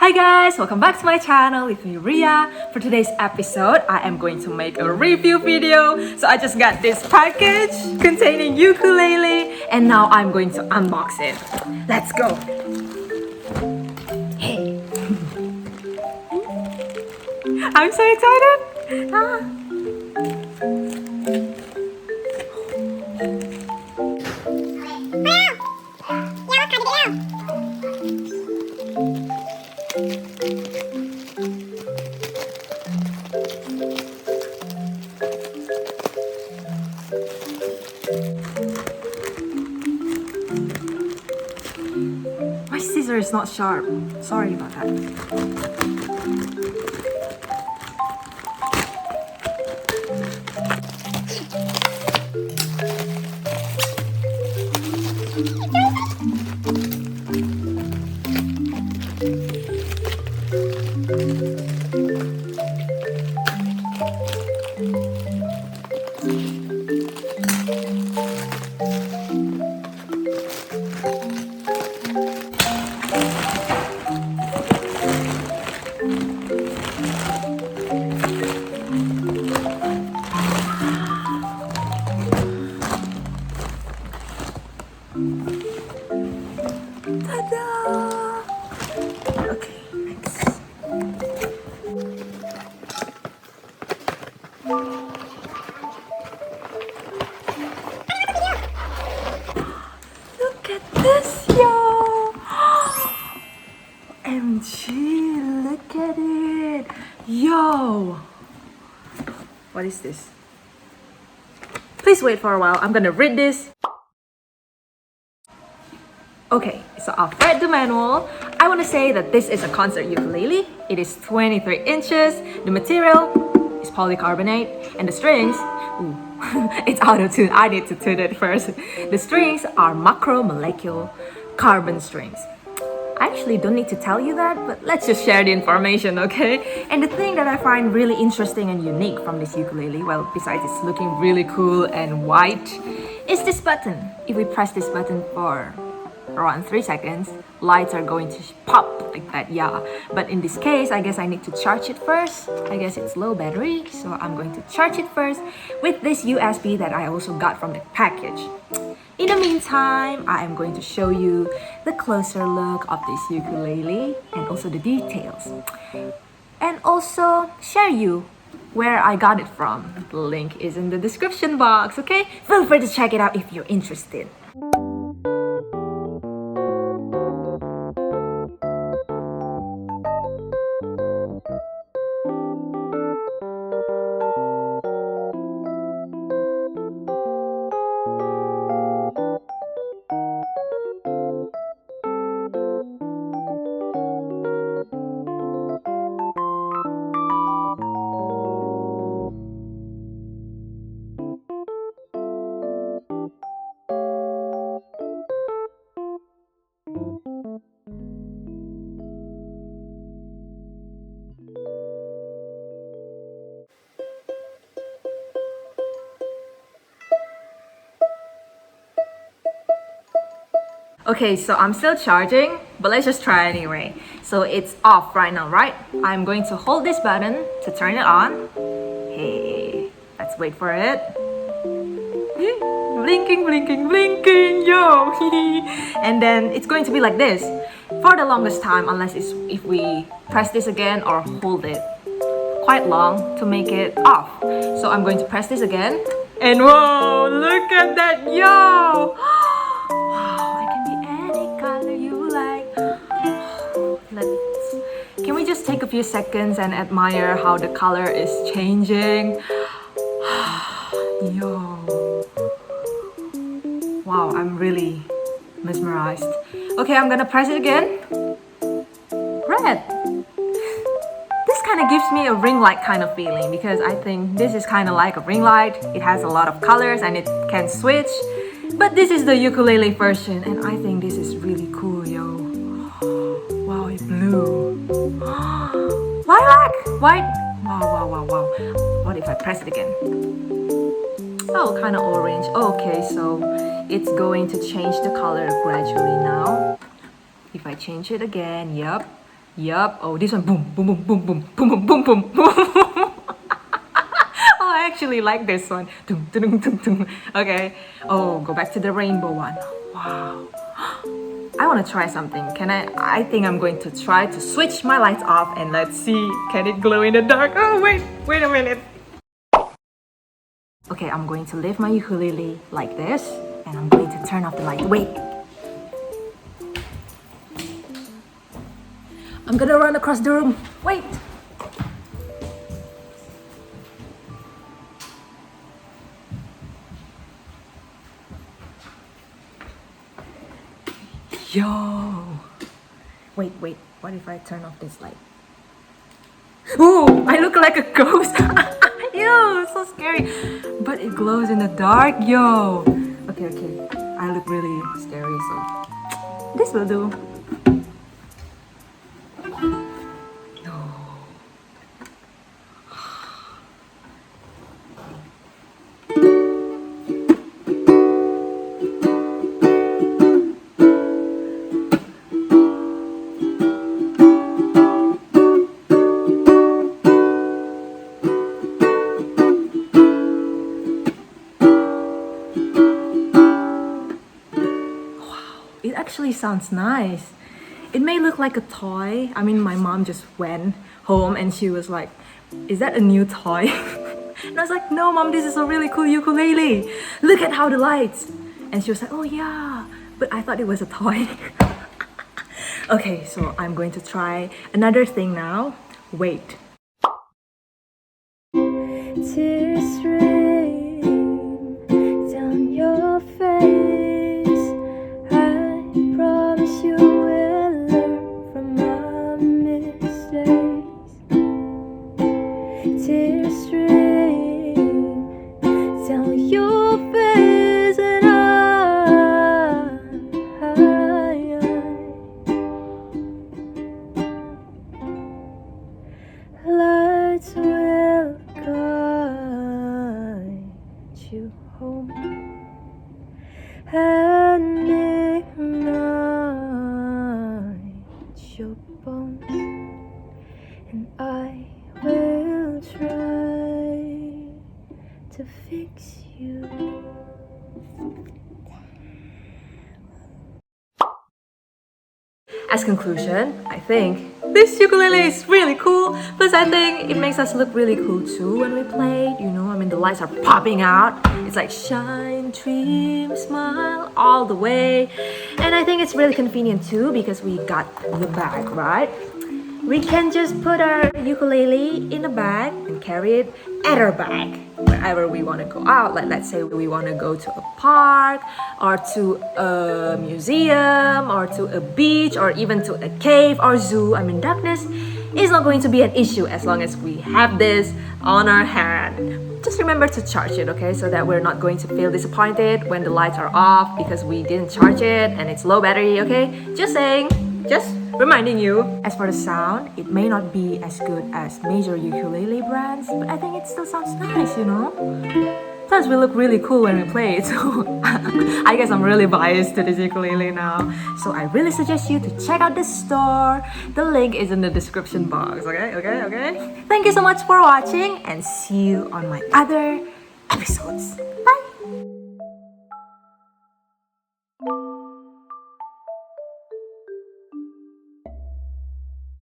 Hi guys, welcome back to my channel with me Ria. For today's episode, I am going to make a review video. So I just got this package containing ukulele and now I'm going to unbox it. Let's go. Hey. I'm so excited. My scissor is not sharp. Sorry about that. Ta-da! Okay, next. Look at this, yo! OMG, look at it! Yo! What is this? Please wait for a while, I'm gonna read this. Okay, so I've read the manual. I want to say that this is a concert ukulele. It is 23 inches. The material is polycarbonate and the strings, ooh, it's out of tune. I need to tune it first. The strings are macromolecular carbon strings. I actually don't need to tell you that, but let's just share the information, okay? And the thing that I find really interesting and unique from this ukulele, well, besides it's looking really cool and white, is this button. If we press this button for around 3 seconds, lights are going to pop like that, yeah. But in this case, I guess I need to charge it first. I guess it's low battery, so I'm going to charge it first with this USB that I also got from the package. In the meantime, I am going to show you the closer look of this ukulele and also the details. And also share you where I got it from. The link is in the description box, okay? Feel free to check it out if you're interested. Okay, so I'm still charging, but let's just try anyway. So it's off right now, right? I'm going to hold this button to turn it on. Hey, let's wait for it. Blinking, blinking, blinking, yo! And then it's going to be like this for the longest time, unless if we press this again or hold it quite long to make it off. So I'm going to press this again, and whoa, look at that, yo! Can we just take a few seconds and admire how the color is changing? Yo. Wow, I'm really mesmerized. Okay, I'm gonna press it again. Red. This kind of gives me a ring light kind of feeling because I think this is kind of like a ring light. It has a lot of colors and it can switch. But this is the ukulele version and I think this is really cool, yo. Wow, it's blue. Lilac! White! Wow. What if I press it again? Oh, kind of orange. Okay, so it's going to change the color gradually now. If I change it again, yep. Yup. Oh, this one. Boom, boom, boom, boom, boom, boom, boom, boom, boom. Oh, I actually like this one. Dum, dum, dum, dum. Okay. Oh, go back to the rainbow one. Wow. I want to try something. Can I? I think I'm going to try to switch my lights off and let's see. Can it glow in the dark? Oh, wait a minute. Okay, I'm going to lift my ukulele like this and I'm going to turn off the light. Wait. I'm gonna run across the room. Wait. Yo. Wait. What if I turn off this light? Ooh, I look like a ghost. Ew, so scary. But it glows in the dark, yo. Okay. I look really scary, so this will do. It actually sounds nice. It may look like a toy. I mean, my mom just went home and she was like, is that a new toy? And I was like, no, mom, this is a really cool ukulele. Look at how the lights. And she was like, oh yeah, but I thought it was a toy. Okay, so I'm going to try another thing now. Wait. Tears rain down your face. I promise you will learn from our mistakes. Tears rain down your face, and lights will guide you home and ignite your bones, and I will try to fix you. As conclusion, I think this ukulele is really cool. Plus, I think it makes us look really cool too when we play it. You know, I mean, the lights are popping out. It's like shine, dream, smile all the way. And I think it's really convenient too because we got the bag, right? We can just put our ukulele in a bag and carry it at our bag wherever we want to go out. Like, let's say we want to go to a park or to a museum or to a beach or even to a cave or zoo. I mean, darkness is not going to be an issue as long as we have this on our hand. Just remember to charge it, okay? So that we're not going to feel disappointed when the lights are off because we didn't charge it and it's low battery, okay? Just saying. Just reminding you. As for the sound, it may not be as good as major ukulele brands, but I think it still sounds nice, you know? Plus, we look really cool when we play it, so I guess I'm really biased to this ukulele now. So I really suggest you to check out the store. The link is in the description box, okay? Thank you so much for watching and see you on my other episodes. Bye!